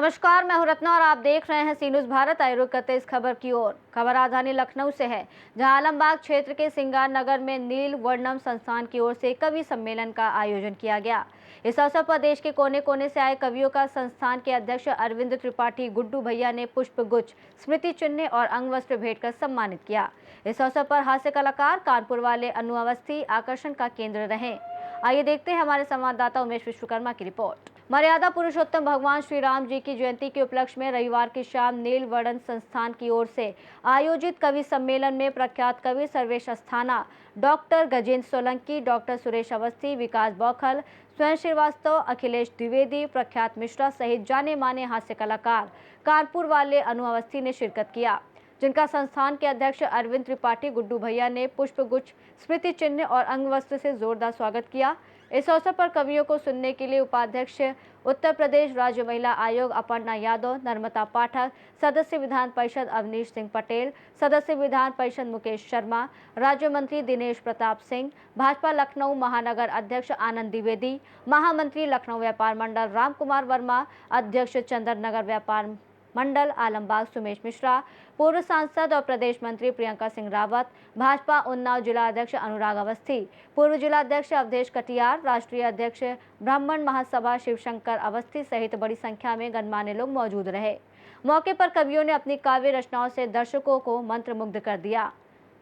नमस्कार, मैं हूं रत्ना और आप देख रहे हैं सी न्यूज़ भारत। आए रुक करते इस खबर की ओर। खबर राजधानी लखनऊ से है, जहां आलमबाग क्षेत्र के सिंगार नगर में नील वर्णम संस्थान की ओर से कवि सम्मेलन का आयोजन किया गया। इस अवसर पर देश के कोने कोने से आए कवियों का संस्थान के अध्यक्ष अरविंद त्रिपाठी गुड्डू भैया ने पुष्प गुच्छ, स्मृति चिन्ह और अंग वस्त्र भेंट कर सम्मानित किया। इस अवसर पर हास्य कलाकार कानपुर वाले अनु अवस्थी आकर्षण का केंद्र रहे। आइए देखते हैं हमारे संवाददाता उमेश विश्वकर्मा की रिपोर्ट। मर्यादा पुरुषोत्तम भगवान श्री राम जी की जयंती के उपलक्ष्य में रविवार की शाम नील वर्णम संस्थान की ओर से आयोजित कवि सम्मेलन में प्रख्यात कवि सर्वेश अस्थाना, डॉक्टर गजेंद्र सोलंकी, डॉक्टर सुरेश अवस्थी, विकास बौखल, स्वयं श्रीवास्तव, अखिलेश द्विवेदी, प्रख्यात मिश्रा सहित जाने माने हास्य कलाकार कानपुर वाले अनु अवस्थी ने शिरकत किया, जिनका संस्थान के अध्यक्ष अरविंद त्रिपाठी गुड्डू भैया ने पुष्पगुच्छ, स्मृति चिन्ह और अंग वस्त्र से जोरदार स्वागत किया। इस अवसर पर कवियों को सुनने के लिए उपाध्यक्ष उत्तर प्रदेश राज्य महिला आयोग अपर्णा यादव, नर्मदा पाठक, सदस्य विधान परिषद अवनीश सिंह पटेल, सदस्य विधान परिषद मुकेश शर्मा, राज्य मंत्री दिनेश प्रताप सिंह, भाजपा लखनऊ महानगर अध्यक्ष आनंद द्विवेदी, महामंत्री लखनऊ व्यापार मंडल राम कुमार वर्मा, अध्यक्ष चंदन नगर व्यापार मंडल आलमबाग सुमेश मिश्रा, पूर्व सांसद और प्रदेश मंत्री प्रियंका सिंह रावत, भाजपा उन्नाव जिला अध्यक्ष अनुराग अवस्थी, पूर्व जिला अध्यक्ष अवधेश कटियार, राष्ट्रीय अध्यक्ष ब्राह्मण महासभा शिवशंकर अवस्थी सहित बड़ी संख्या में गणमान्य लोग मौजूद रहे। मौके पर कवियों ने अपनी काव्य रचनाओं से दर्शकों को मंत्रमुग्ध कर दिया।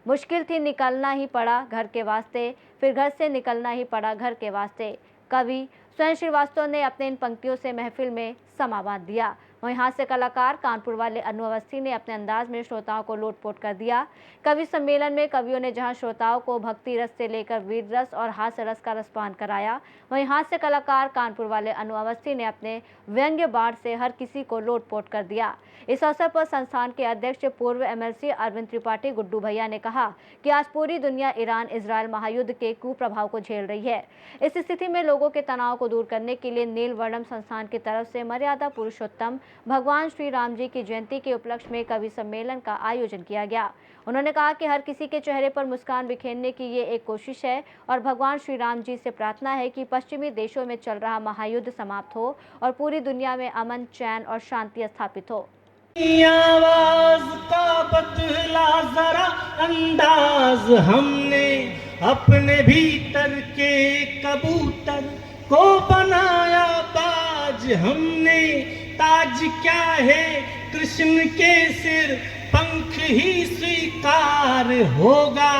मुश्किल थी निकलना ही पड़ा घर के वास्ते, फिर घर से निकलना ही पड़ा घर के वास्ते। कवि स्वयं श्रीवास्तव ने अपने इन पंक्तियों से महफिल में समा बांध दिया। वहीं हास्य कलाकार कानपुर वाले अनु अवस्थी ने अपने अंदाज में श्रोताओं को लोटपोट कर दिया। कवि सम्मेलन में कवियों ने जहां श्रोताओं को भक्ति रस से लेकर वीर रस और हास्य रस का रसपान कराया, वहीं हास्य कलाकार कानपुर वाले अनु अवस्थी ने अपने व्यंग्य बाढ़ से हर किसी को लोटपोट कर दिया। इस अवसर पर संस्थान के अध्यक्ष पूर्व एमएलसी अरविंद त्रिपाठी गुड्डू भैया ने कहा कि आज पूरी दुनिया ईरान इजरायल महायुद्ध के कुप्रभाव को झेल रही है। इस स्थिति में लोगों के तनाव को दूर करने के लिए नील वर्णम संस्थान की तरफ से मर्यादा पुरुषोत्तम भगवान श्री राम जी की जयंती के उपलक्ष्य में कवि सम्मेलन का आयोजन किया गया। उन्होंने कहा कि हर किसी के चेहरे पर मुस्कान बिखेरने की ये एक कोशिश है और भगवान श्री राम जी से प्रार्थना है कि पश्चिमी देशों में चल रहा महायुद्ध समाप्त हो और पूरी दुनिया में अमन, चैन और शांति स्थापित हो। आवाज का बदला जरा अंदाज, हमने अपने भीतर के कबूतर को बनाया बाज। हमने ताज क्या है कृष्ण के सिर, पंख ही स्वीकार होगा।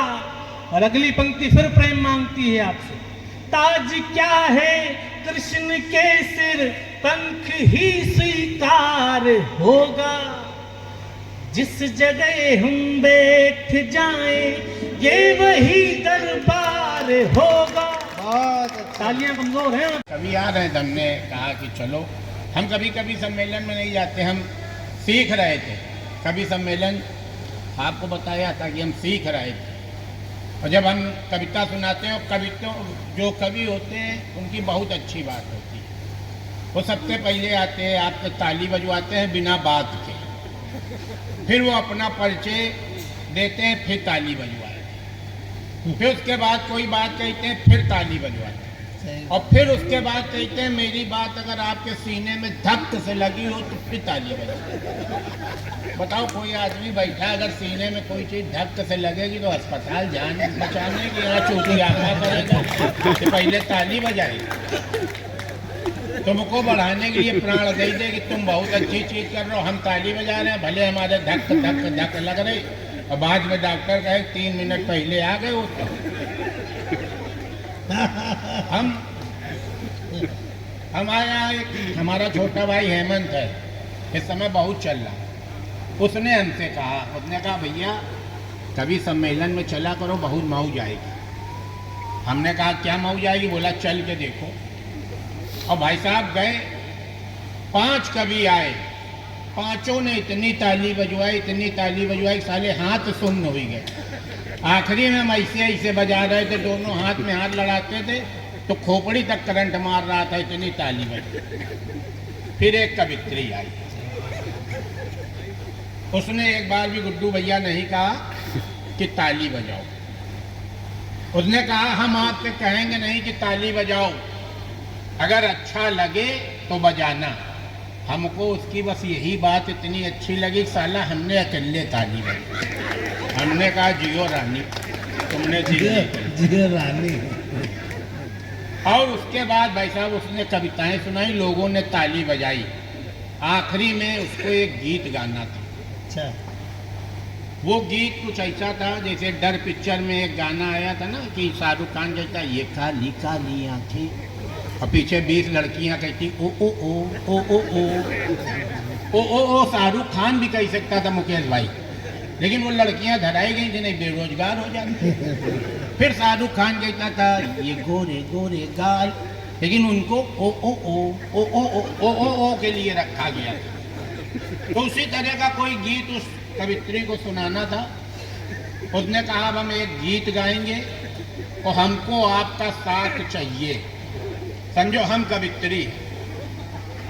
और अगली पंक्ति फिर प्रेम मांगती है आपसे, ताज क्या है कृष्ण के सिर, पंख ही स्वीकार होगा। जिस जगह हम बैठ जाएं ये वही दरबार होगा। तालियां कमजोर हैं। कभी आ रहे थे, हमने कहा कि चलो, हम कभी कभी सम्मेलन में नहीं जाते, हम सीख रहे थे। कभी सम्मेलन आपको बताया था कि हम सीख रहे थे, और जब हम कविता सुनाते हैं, कविता जो कवि होते हैं उनकी बहुत अच्छी बात होती है। वो सबसे पहले आते हैं, आपके ताली बजवाते हैं बिना बात के, फिर वो अपना परिचय देते हैं, फिर ताली बजवाते हैं, फिर उसके बाद कोई बात कहते हैं, फिर ताली बजवाते हैं, और फिर उसके बाद कहते हैं मेरी बात अगर आपके सीने में धक से लगी हो तो फिर ताली बजाओ। बताओ, कोई आदमी बैठा अगर सीने में कोई चीज़ धक से लगेगी तो अस्पताल जान बचाने की यहाँ चूतिया करेगा कि पहले ताली बजाएगी। तुमको बढ़ाने के लिए प्राण दे दे कि तुम बहुत अच्छी चीज़ कर रहे हो, हम ताली बजा रहे हैं, भले हमारे धक धक धक लग रही, और बाद में डॉक्टर कहे 3 मिनट पहले आ गए वो। हमारे यहाँ एक हमारा छोटा भाई हेमंत है, इस समय बहुत चल रहा है। उसने हमसे कहा, उसने कहा भैया कभी सम्मेलन में चला करो, बहुत मौज आएगी। हमने कहा क्या मौज आएगी? बोला चल के देखो। और भाई साहब गए, 5 कवि आए, पांचों ने इतनी ताली बजवाई, इतनी ताली बजवाई, साले हाथ सुन्न हो गए। आखिरी में हम ऐसे ऐसे बजा रहे थे, दोनों हाथ में हाथ लड़ाते थे तो खोपड़ी तक करंट मार रहा था, इतनी ताली बजी। फिर एक कवित्री आई, उसने एक बार भी गुड्डू भैया नहीं कहा कि ताली बजाओ। उसने कहा हम आपसे कहेंगे नहीं कि ताली बजाओ, अगर अच्छा लगे तो बजाना, हमको उसकी बस यही बात इतनी अच्छी लगी कि साला हमने अकेले ताली बजाई। हमने कहा जियो रानी, तुमने जियो रानी। और उसके बाद भाई साहब उसने कविताएं सुनाई, लोगों ने ताली बजाई। आखिरी में उसको एक गीत गाना था। अच्छा। वो गीत कुछ ऐसा था जैसे डर पिक्चर में एक गाना आया था ना कि शाहरुख खान कहता ये काली काली आंखें, और पीछे 20 लड़कियां कहती ओ ओ ओ ओ ओ ओ ओ ओ। शाहरुख खान भी कह सकता था मुकेश भाई, लेकिन वो लड़कियां धराई गई थी, नहीं बेरोजगार हो जाती। फिर शाहरुख खान कहता था ये गोरे गोरे गाल, लेकिन उनको ओ ओ ओ ओ ओ ओ ओ ओ के लिए रखा गया था। तो उसी तरह का कोई गीत उस कवित्री को सुनाना था। उसने कहा अब हम एक गीत गाएंगे और हमको आपका साथ चाहिए। समझो हम कवित्री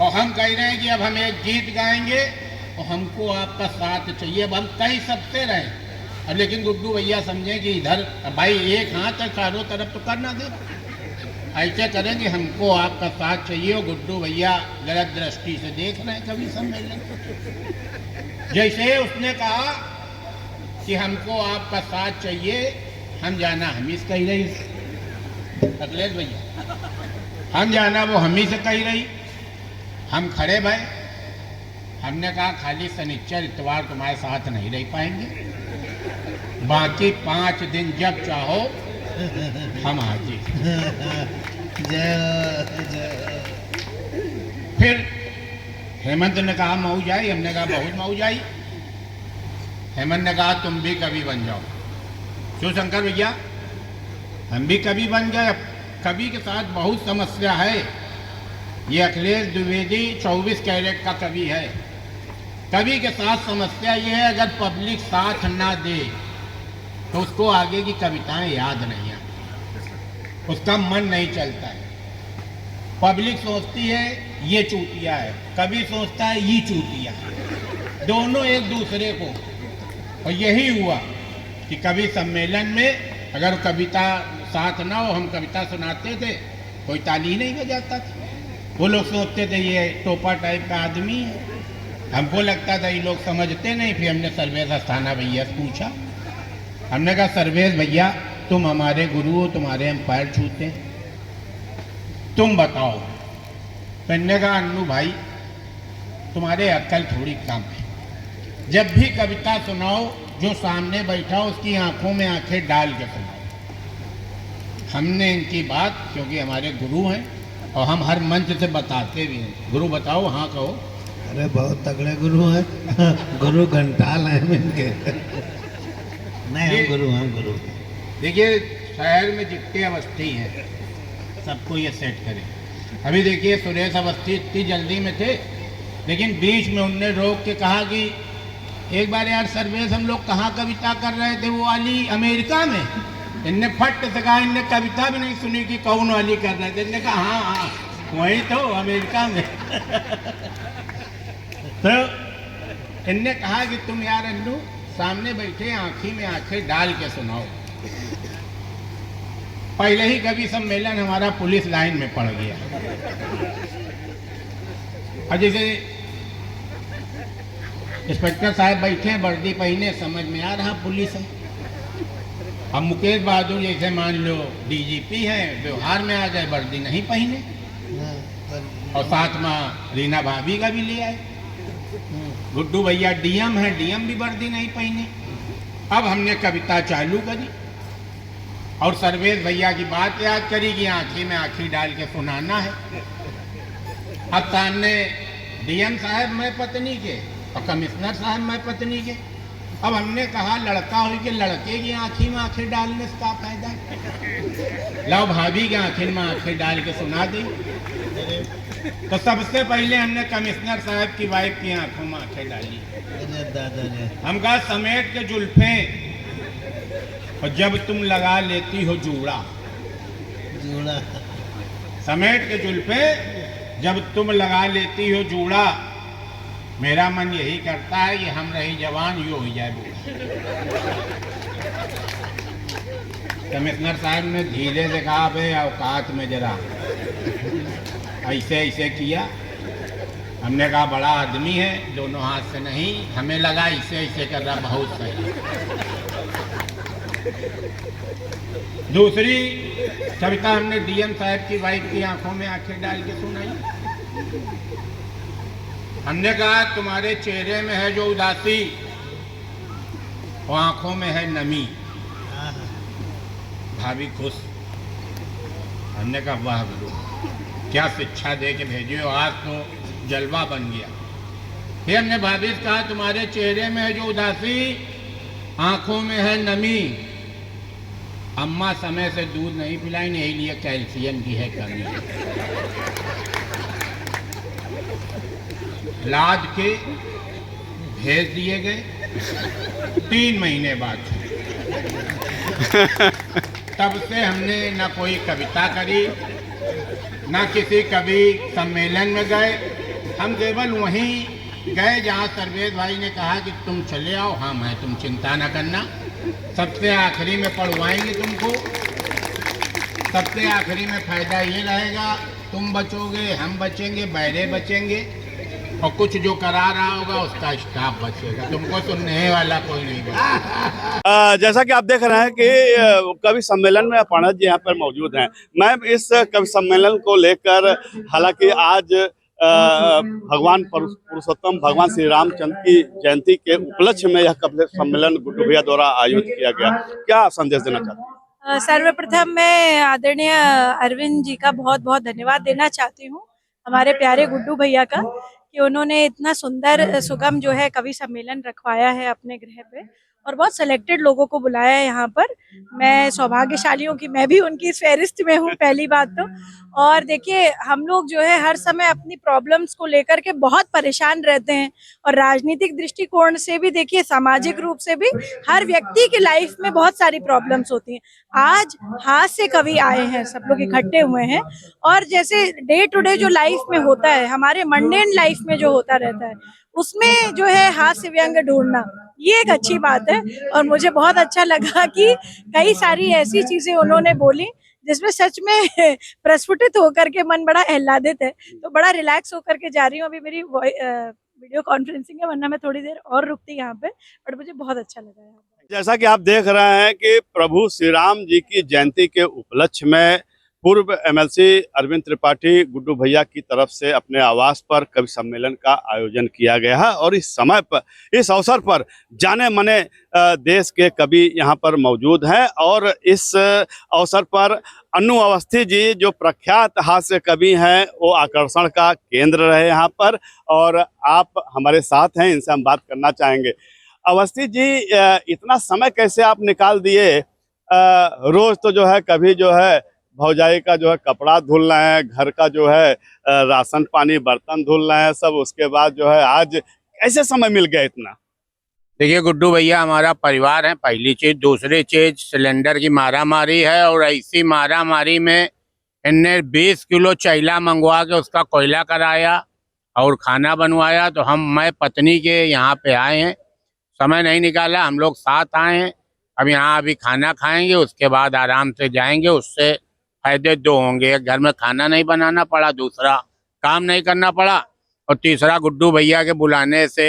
और हम कह रहे हैं कि अब हम एक गीत गाएंगे और हमको आपका साथ चाहिए। अब हम कई सबसे रहे, और लेकिन गुड्डू भैया समझे कि इधर भाई एक हाथ है, चारों तरफ तो करना दे, ऐसे करेंगे हमको आपका साथ चाहिए। और गुड्डू भैया गलत दृष्टि से देख रहे हैं कवि सम्मेलन। जैसे उसने कहा कि हमको आपका साथ चाहिए, हम जाना हम ही से कही रही, अखिलेश भैया हम जाना वो हम ही से कही रही। हम खड़े भाई, हमने कहा खाली शनिचर इतवार तुम्हारे साथ नहीं रह पाएंगे, बाकी 5 दिन जब चाहो हम हाजिर। फिर हेमंत ने कहा मौज आई, हमने कहा बहुत मौज आई। हेमंत ने कहा तुम भी कवि बन जाओ। शिवशंकर भैया हम भी कवि बन गए। कवि के साथ बहुत समस्या है। ये अखिलेश द्विवेदी 24 कैरेट का कवि है। कवि के साथ समस्या ये है अगर पब्लिक साथ ना दे तो उसको आगे की कविताएं याद नहीं आती, उसका मन नहीं चलता है। पब्लिक सोचती है ये चूतिया है, कवि सोचता है ये चूतिया है, दोनों एक दूसरे को। और यही हुआ कि कवि सम्मेलन में अगर कविता साथ ना हो, हम कविता सुनाते थे, कोई ताली नहीं बजाता था। वो लोग सोचते थे ये टोपा टाइप का आदमी है। हमको लगता था ये लोग समझते नहीं। फिर हमने सर्वेश अस्थाना भैया से पूछा, हमने कहा सर्वेश भैया तुम हमारे गुरु हो, तुम्हारे हम पैर छूते हैं, तुम बताओ। मैंने कहा अन्नू भाई तुम्हारे अक्ल थोड़ी कम है, जब भी कविता सुनाओ जो सामने बैठा हो उसकी आंखों में आंखें डाल के सुनाओ। हमने इनकी बात, क्योंकि हमारे गुरु हैं और हम हर मंच से बताते भी हैं, गुरु बताओ हाँ कहो। अरे बहुत तगड़े गुरु हैं, गुरु घंटाल हैं इनके। नहीं हम गुरु। देखिए शहर में जितने अवस्थी हैं सबको ये सेट करें। अभी देखिए सुरेश अवस्थी इतनी जल्दी में थे, लेकिन बीच में उनने रोक के कहा कि एक बार यार सर्वेश हम लोग कहाँ कविता कर रहे थे, वो वाली अमेरिका में। इनने फट से कहा, इनने कविता भी नहीं सुनी कि कौन वाली कर रहे थे। इनने कहा हाँ वही तो अमेरिका में। तो इनने कहा कि तुम यार अन्नू सामने बैठे आंखी में आंखें डाल के सुनाओ। पहले ही कवि सम्मेलन हमारा पुलिस लाइन में पड़ गया। और जैसे इंस्पेक्टर साहब बैठे हैं, वर्दी पहने, समझ में आ रहा पुलिस है। अब मुकेश बहादुर जैसे मान लो डीजीपी हैं, व्यवहार में आ गए, वर्दी नहीं पहने, और साथ में रीना भाभी का भी ले आए। गुड्डू भैया डीएम है, डीएम भी वर्दी नहीं पहने। अब हमने कविता चालू करी और सर्वेश भैया की बात याद करी कि आंखी में आंखी डाल के सुनाना है। अब सामने डीएम साहब मैं पत्नी के और कमिश्नर साहब मैं पत्नी के। अब हमने कहा लड़का हो के लड़के की आंखी में आंखें डालने से क्या फायदा है, लाओ भाभी की आंखी में आंखें डाल के सुना दी। तो सबसे पहले हमने कमिश्नर साहब की वाइफ की आंखों में आंखें डाली। हम कहा समेट के जुल्फे और जब तुम लगा लेती हो जूड़ा, जूड़ा समेट के जुल्फे जब तुम लगा लेती हो जूड़ा, मेरा मन यही करता है कि हम रही जवान यो हो जाए बूढ़ा। कमिश्नर साहब ने धीरे से कहा, बे औकात में जरा, ऐसे ऐसे किया। हमने कहा बड़ा आदमी है, दोनों हाथ से नहीं, हमें लगा इसे ऐसे कर रहा, बहुत सही। दूसरी कविता हमने डीएम साहब की वाइफ की आंखों में आंखें डाल के सुनाई। हमने कहा तुम्हारे चेहरे में है जो उदासी, वो आंखों में है नमी। भाभी खुश। हमने कहा वाह गुरु, क्या शिक्षा दे के भेजे हो, आज तो जलवा बन गया। फिर हमने भाभी से कहा तुम्हारे चेहरे में है जो उदासी, आंखों में है नमी। अम्मा समय से दूध नहीं पिलाई, नहीं लिए कैल्शियम की है कमी। लाद के भेज दिए गए 3 महीने बाद। तब से हमने न कोई कविता करी, न किसी कवि सम्मेलन में गए। हम केवल वहीं गए जहाँ सर्वेश भाई ने कहा कि तुम चले आओ, हम हैं, तुम चिंता न करना, सबसे आखिरी में पढ़वाएंगे तुमको, सबसे आखिरी में फायदा ये रहेगा, तुम बचोगे, हम बचेंगे, बैरे बचेंगे, और कुछ जो करा रहा होगा उसका स्टाफ बचेगा, तुमको सुनने वाला कोई नहीं बचेगा। जैसा कि आप देख रहे हैं कि कवि सम्मेलन में अपर्णा जी यहाँ पर मौजूद हैं। मैं इस कवि सम्मेलन को लेकर, हालांकि आज भगवान पुरुषोत्तम भगवान श्री रामचंद्र की जयंती के उपलक्ष्य में यह कवि सम्मेलन गुड्डू भैया द्वारा आयोजित किया गया, क्या संदेश देना चाहते हैं? सर्वप्रथम मैं आदरणीय अरविंद जी का बहुत बहुत धन्यवाद देना चाहती हूँ, हमारे प्यारे गुड्डू भैया का, कि उन्होंने इतना सुंदर सुगम जो है कवि सम्मेलन रखवाया है अपने गृह पे, और बहुत सेलेक्टेड लोगों को बुलाया है यहाँ पर। मैं सौभाग्यशाली हूँ कि मैं भी उनकी फहरिस्त में हूँ, पहली बात तो। और देखिए, हम लोग जो है हर समय अपनी प्रॉब्लम्स को लेकर के बहुत परेशान रहते हैं, और राजनीतिक दृष्टिकोण से भी देखिए, सामाजिक रूप से भी हर व्यक्ति की लाइफ में बहुत सारी प्रॉब्लम्स होती हैं। आज हाथ से कवि आए हैं, सब लोग इकट्ठे हुए हैं, और जैसे डे टू डे जो लाइफ में होता है, हमारे मंडेन लाइफ में जो होता रहता है, उसमें जो है हाथ से व्यंग ढूंढना, ये एक अच्छी बात है। और मुझे बहुत अच्छा लगा कि कई सारी ऐसी चीजें उन्होंने बोली जिसमें सच में प्रस्फुटित होकर के मन बड़ा आह्लादित है। तो बड़ा रिलैक्स होकर के जा रही हूँ। अभी मेरी वीडियो कॉन्फ्रेंसिंग है, वरना मैं थोड़ी देर और रुकती यहाँ पे, बट मुझे बहुत अच्छा लगा यहाँ पे। जैसा कि आप देख रहे हैं कि प्रभु श्री राम जी की जयंती के उपलक्ष्य में पूर्व एमएलसी अरविंद त्रिपाठी गुड्डू भैया की तरफ से अपने आवास पर कवि सम्मेलन का आयोजन किया गया है, और इस समय पर, इस अवसर पर जाने माने देश के कवि यहाँ पर मौजूद हैं। और इस अवसर पर अन्नू अवस्थी जी, जो प्रख्यात हास्य कवि हैं, वो आकर्षण का केंद्र रहे यहाँ पर, और आप हमारे साथ हैं, इनसे हम बात करना चाहेंगे। अवस्थी जी, इतना समय कैसे आप निकाल दिए? रोज तो जो है, कभी जो है भौजाई का जो है कपड़ा धुल रहे हैं, घर का जो है राशन पानी बर्तन धुल रहे हैं सब, उसके बाद जो है आज कैसे समय मिल गया इतना? देखिए गुड्डू भैया हमारा परिवार है, पहली चीज। दूसरी चीज, सिलेंडर की मारामारी है, और ऐसी मारामारी में इनने 20 किलो चैला मंगवा के उसका कोयला कराया और खाना बनवाया। तो मैं पत्नी के यहाँ पे आए हैं, समय नहीं निकाला, हम लोग साथ आए हैं। अब यहाँ अभी खाना खाएंगे, उसके बाद आराम से जाएंगे। उससे फायदे 2 होंगे, एक घर में खाना नहीं बनाना पड़ा, दूसरा काम नहीं करना पड़ा, और तीसरा गुड्डू भैया के बुलाने से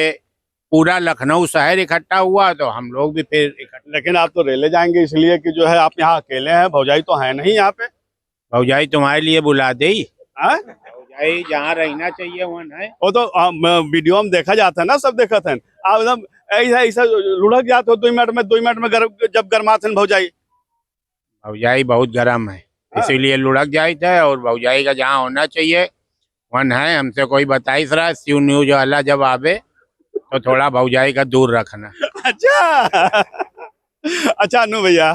पूरा लखनऊ शहर इकट्ठा हुआ, तो हम लोग भी फिर इकट्ठे। लेकिन आप तो रेले जाएंगे, इसलिए कि जो है आप यहाँ अकेले हैं, भौजाई तो है नहीं यहाँ पे। भौजाई तुम्हारे लिए बुला दे, भौजाई जहाँ रहना चाहिए वहाँ है। वो तो वीडियो में देखा जाता है ना, सब देखा था आप, एकदम ऐसा लुढ़क जाते हो 2 मिनट में जब गर्मात है भौजाई। भौजाई बहुत गर्म है, इसीलिए लुढ़क जाता है, और भौजाई का जहाँ होना चाहिए वन है। हमसे कोई बताइस रहा सी न्यूज वाला जब आवे तो थोड़ा भौजाई का दूर रखना। अच्छा अच्छा अनु भैया,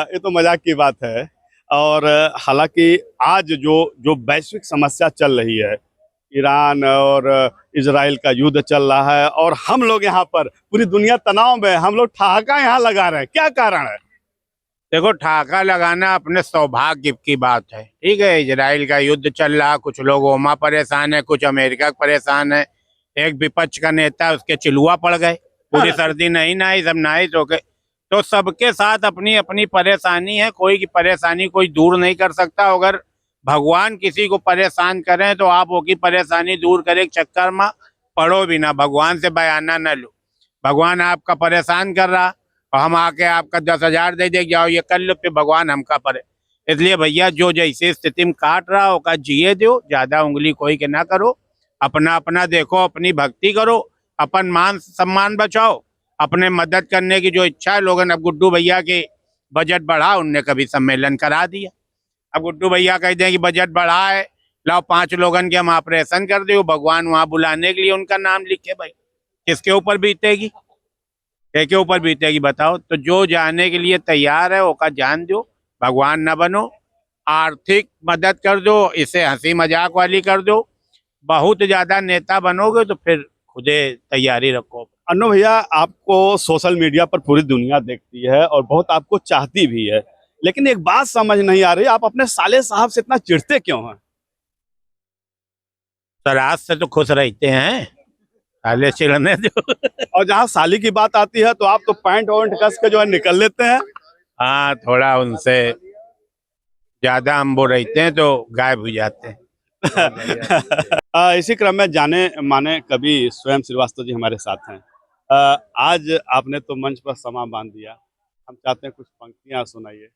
ये तो मजाक की बात है, और हालांकि आज जो वैश्विक समस्या चल रही है, ईरान और इजराइल का युद्ध चल रहा है, और हम लोग यहाँ पर पूरी दुनिया तनाव में, हम लोग ठहाका यहाँ लगा रहे हैं, क्या कारण है? देखो, ठहाका लगाना अपने सौभाग्य की बात है, ठीक है। इजराइल का युद्ध चल रहा, कुछ लोग ओमा परेशान है, कुछ अमेरिका परेशान है। एक विपक्ष का नेता, उसके चिलुआ पड़ गए, पूरी सर्दी नहीं नहाई, सब नहाई तो के। तो सबके साथ अपनी अपनी परेशानी है, कोई की परेशानी कोई दूर नहीं कर सकता। अगर भगवान किसी को परेशान करें तो आप वो की परेशानी दूर करे, चक्कर में पढ़ो भी ना, भगवान से बयाना न लो। भगवान आपका परेशान कर रहा और हम आके आपका 10,000 दे दे, जाओ ये कर लो, फिर भगवान हमका परे। इसलिए भैया जो जैसे स्थिति में काट रहा होगा जिए दो, ज्यादा उंगली कोई के ना करो, अपना अपना देखो, अपनी भक्ति करो, अपन मान सम्मान बचाओ, अपने मदद करने की जो इच्छा है लोगों ने। अब गुड्डू भैया के बजट बढ़ा, उनने कभी सम्मेलन करा दिया। अब गुड्डू भैया कहते हैं कि बजट बढ़ा है, लाओ 5 लोगन के हम ऑपरेशन कर दो, भगवान वहां बुलाने के लिए उनका नाम लिखे। भाई किसके ऊपर बीतेगी, के ऊपर बीतेगी बताओ। तो जो जाने के लिए तैयार है ओका जान दो, भगवान न बनो। आर्थिक मदद कर दो, इसे हंसी मजाक वाली कर दो। बहुत ज्यादा नेता बनोगे तो फिर खुदे तैयारी रखो। अन्नू भैया, आपको सोशल मीडिया पर पूरी दुनिया देखती है और बहुत आपको चाहती भी है, लेकिन एक बात समझ नहीं आ रही, आप अपने साले साहब से इतना चिढ़ते क्यों हैं? सराज से तो खुश रहते हैं, साले चिढ़ने दो। और जहाँ साली की बात आती है तो आप तो पैंट वैंट कस के जो है निकल लेते हैं। हाँ, थोड़ा उनसे ज्यादा हम वो रहते हैं तो गायब हो जाते हैं। इसी क्रम में जाने माने कवि स्वयं श्रीवास्तव जी हमारे साथ हैं। आज आपने तो मंच पर समा बांध दिया, हम चाहते हैं कुछ पंक्तियां सुनाइए।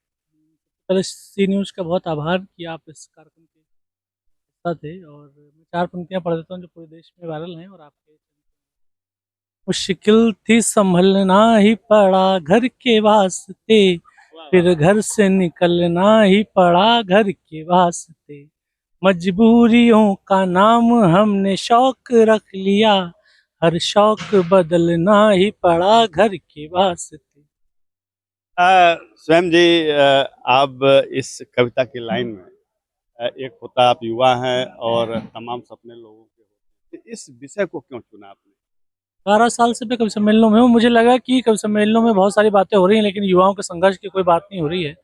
पहले सी न्यूज़ का बहुत आभार कि आप इस कार्यक्रम के साथ थे, और मैं 4 पंक्तियां पढ़ देता हूँ जो पूरे देश में वायरल हैं और आपके। मुश्किल थी संभलना ही पड़ा घर के वास्ते, फिर घर से निकलना ही पड़ा घर के वास्ते। मजबूरियों का नाम हमने शौक रख लिया, हर शौक बदलना ही पड़ा घर के वास्ते। स्वयं जी, आप इस कविता की लाइन में एक होता आप युवा हैं और तमाम सपने लोगों के होते हैं, इस विषय को क्यों चुना आपने? 12 साल से मैं कवि सम्मेलनों में हूँ। मुझे लगा कि कवि सम्मेलनों में बहुत सारी बातें हो रही हैं, लेकिन युवाओं के संघर्ष की कोई बात नहीं हो रही है,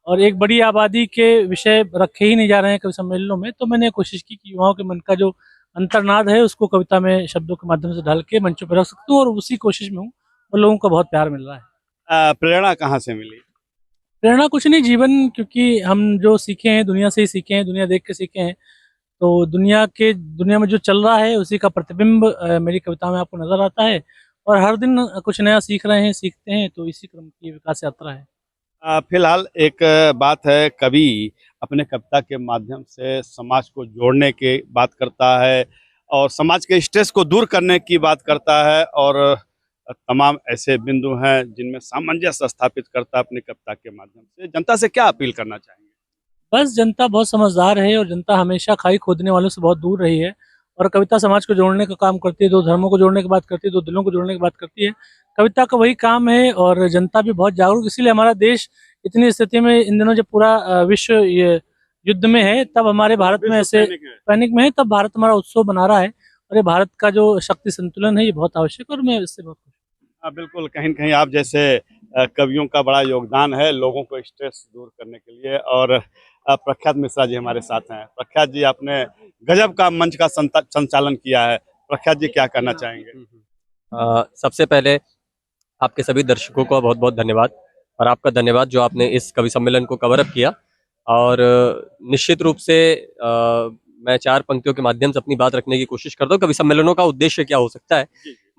और एक बड़ी आबादी के विषय रखे ही नहीं जा रहे हैं कवि सम्मेलनों में। तो मैंने कोशिश की कि युवाओं के मन का जो अंतर्नाद है उसको कविता में शब्दों के माध्यम से ढाल के मंचों पर रख सकता हूँ, और उसी कोशिश में हूँ और लोगों को बहुत प्यार मिल रहा है। प्रेरणा कहाँ से मिली? प्रेरणा कुछ नहीं, जीवन, क्योंकि हम जो सीखे हैं दुनिया से ही सीखे हैं, दुनिया देख के सीखे हैं। तो दुनिया में जो चल रहा है उसी का प्रतिबिंब मेरी कविता में आपको नजर आता है, और हर दिन कुछ नया सीख रहे हैं, सीखते हैं। तो इसी क्रम की विकास यात्रा है। फिलहाल एक बात है, कवि अपने कविता के माध्यम से समाज को जोड़ने की बात करता है और समाज के स्ट्रेस को दूर करने की बात करता है, और तमाम ऐसे बिंदु हैं जिनमें सामंजस्य स्थापित करता है अपनी कविता के माध्यम से। जनता से क्या अपील करना चाहेंगे? बस जनता बहुत समझदार है, और जनता हमेशा खाई खोदने वालों से बहुत दूर रही है, और कविता समाज को जोड़ने का काम करती है। 2 धर्मों को जोड़ने की बात करती है, 2 दिलों को जोड़ने की बात करती है। कविता का वही काम है, और जनता भी बहुत जागरूक, इसीलिए हमारा देश इतनी स्थिति में इन दिनों जब पूरा विश्व ये युद्ध में है, तब हमारे भारत में ऐसे पैनिक में है, तब भारत हमारा उत्सव बना रहा है, और ये भारत का जो शक्ति संतुलन है ये बहुत आवश्यक है, और मैं इससे बहुत खुश हूँ। बिल्कुल, कहीं न कहीं आप जैसे कवियों का बड़ा योगदान है लोगों को स्ट्रेस दूर करने के लिए। और प्रख्यात मिश्रा जी हमारे साथ हैं। प्रख्यात जी, आपने गजब का मंच का संचालन किया है। प्रख्यात जी, क्या कहना चाहेंगे? सबसे पहले आपके सभी दर्शकों को बहुत बहुत धन्यवाद, और आपका धन्यवाद जो आपने इस कवि सम्मेलन को कवर अप किया। और निश्चित रूप से मैं 4 पंक्तियों के माध्यम से अपनी बात रखने की कोशिश करता हूँ। कवि सम्मेलनों का उद्देश्य क्या हो सकता है?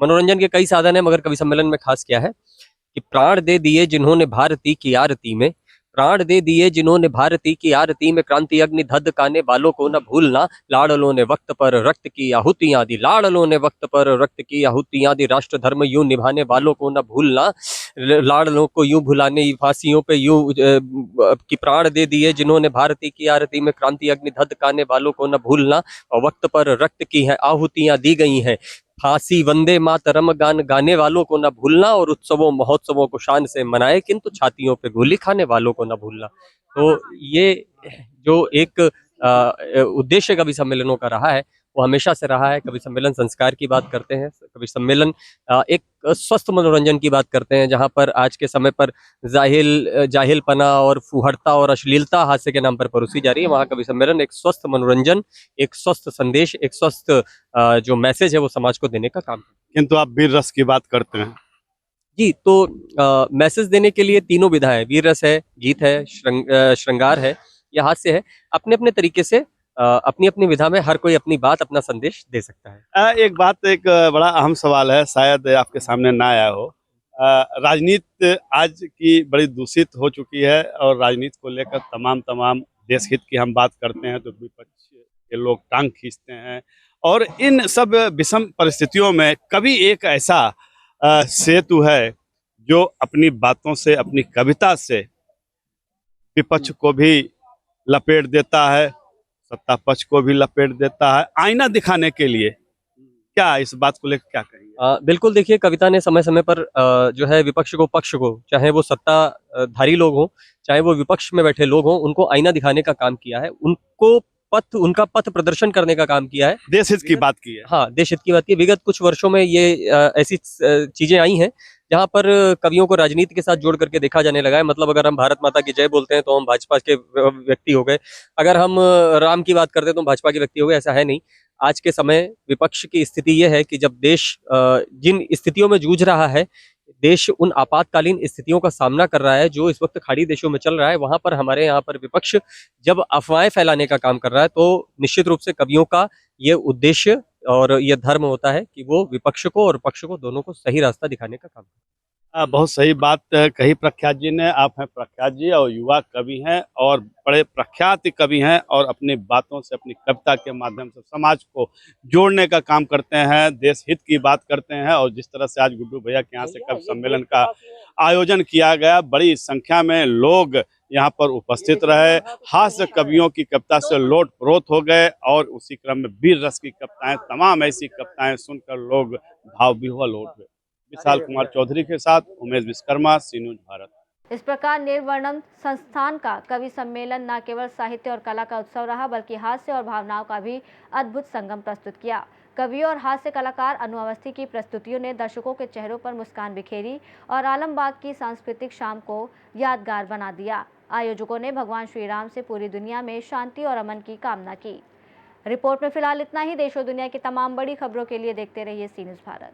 मनोरंजन के कई साधन है, मगर कवि सम्मेलन में खास क्या है कि प्राण दे दिए जिन्होंने भारती की आरती में, प्राण दे दिए जिन्होंने भारती की आरती में, क्रांति अग्नि धध काने वालों को न भूलना, लाडलों ने वक्त पर रक्त की आहुतियां दी, लाडलों ने वक्त पर रक्त की आहुतियां दी, राष्ट्र धर्म यूं निभाने वालों को न भूलना, लाडलों को यूं भुलाने फांसियों पे यूं कि प्राण दे दिए जिन्होंने भारती की आरती में, क्रांति अग्नि धध काने वालों को न भूलना, और वक्त पर रक्त की है आहुतियां दी गई हैं, फांसी वंदे मातरम गान गाने वालों को न भूलना, और उत्सवों महोत्सवों को शान से मनाए किंतु छातियों पे गोली खाने वालों को न भूलना। तो ये जो एक उद्देश्य कवि सम्मेलनों का रहा है वो हमेशा से रहा है। कवि सम्मेलन संस्कार की बात करते हैं, कवि सम्मेलन एक स्वस्थ मनोरंजन की बात करते हैं, जहां पर आज के समय पर जाहिलपना और फुहड़ता और अश्लीलता हास्य के नाम पर परोसी जा रही है। वहाँ कवि सम्मेलन एक स्वस्थ मनोरंजन, एक स्वस्थ संदेश, एक स्वस्थ जो मैसेज है वो समाज को देने का काम है। किंतु आप वीर रस की बात करते हैं जी, तो मैसेज देने के लिए तीनों विधा है, वीर रस है, गीत है, श्रृंगार है, यह हास्य है। अपने अपने तरीके से अपनी अपनी विधा में हर कोई अपनी बात, अपना संदेश दे सकता है। एक बात, एक बड़ा अहम सवाल है, शायद आपके सामने ना आया हो। राजनीति आज की बड़ी दूषित हो चुकी है और राजनीति को लेकर तमाम देश हित की हम बात करते हैं तो विपक्ष के लोग टांग खींचते हैं। और इन सब विषम परिस्थितियों में कभी एक ऐसा सेतु है जो अपनी बातों से, अपनी कविता से विपक्ष को भी लपेट देता है, सत्ता पक्ष को भी लपेट देता है, आईना दिखाने के लिए। क्या इस बात को लेकर क्या कहेंगे? बिल्कुल, देखिए, कविता ने समय समय पर जो है विपक्ष को, पक्ष को, चाहे वो सत्ताधारी लोग हों, चाहे वो विपक्ष में बैठे लोग हों, उनको आईना दिखाने का काम किया है, उनका पथ प्रदर्शन करने का काम किया है। देश हित की बात की है। हाँ, देश हित की बात की। विगत कुछ वर्षों में ये ऐसी चीजें आई हैं जहाँ पर कवियों को राजनीति के साथ जोड़ करके देखा जाने लगा है। मतलब अगर हम भारत माता की जय बोलते हैं तो हम भाजपा के व्यक्ति हो गए, अगर हम राम की बात करते हैं तो हम भाजपा के व्यक्ति हो गए। ऐसा है नहीं। आज के समय विपक्ष की स्थिति यह है कि जब देश जिन स्थितियों में जूझ रहा है, देश उन आपातकालीन स्थितियों का सामना कर रहा है जो इस वक्त खाड़ी देशों में चल रहा है, वहां पर हमारे यहाँ पर विपक्ष जब अफवाहें फैलाने का काम कर रहा है तो निश्चित रूप से कवियों का ये उद्देश्य और ये धर्म होता है कि वो विपक्ष को और पक्ष को, दोनों को सही रास्ता दिखाने का काम करें। बहुत सही बात कही प्रख्यात जी ने। आप हैं प्रख्यात जी और युवा कवि हैं और बड़े प्रख्यात कवि हैं और अपनी बातों से, अपनी कविता के माध्यम से समाज को जोड़ने का काम करते हैं, देश हित की बात करते हैं। और जिस तरह से आज गुड्डू भैया के यहाँ से कवि सम्मेलन का आयोजन किया गया, बड़ी संख्या में लोग यहाँ पर उपस्थित रहे, हास्य कवियों की कविता से लोट प्रोत हो गए और उसी क्रम में वीर रस की कविताएं, तमाम ऐसी कविताएं सुनकर लोग भाव विह्वल हो गए। विशाल कुमार चौधरी के साथ उमेश विश्वकर्मा, सी न्यूज़ भारत। इस प्रकार निर्वर्णम संस्थान का कवि सम्मेलन न केवल साहित्य और कला का उत्सव रहा बल्कि हास्य और भावनाओं का भी अद्भुत संगम प्रस्तुत किया। कवियों और हास्य कलाकार अनु अवस्थी की प्रस्तुतियों ने दर्शकों के चेहरों पर मुस्कान बिखेरी और आलमबाग की सांस्कृतिक शाम को यादगार बना दिया। आयोजकों ने भगवान श्री राम से पूरी दुनिया में शांति और अमन की कामना की। रिपोर्ट में फिलहाल इतना ही। देश और दुनिया की तमाम बड़ी खबरों के लिए देखते रहिए सी न्यूज़ भारत।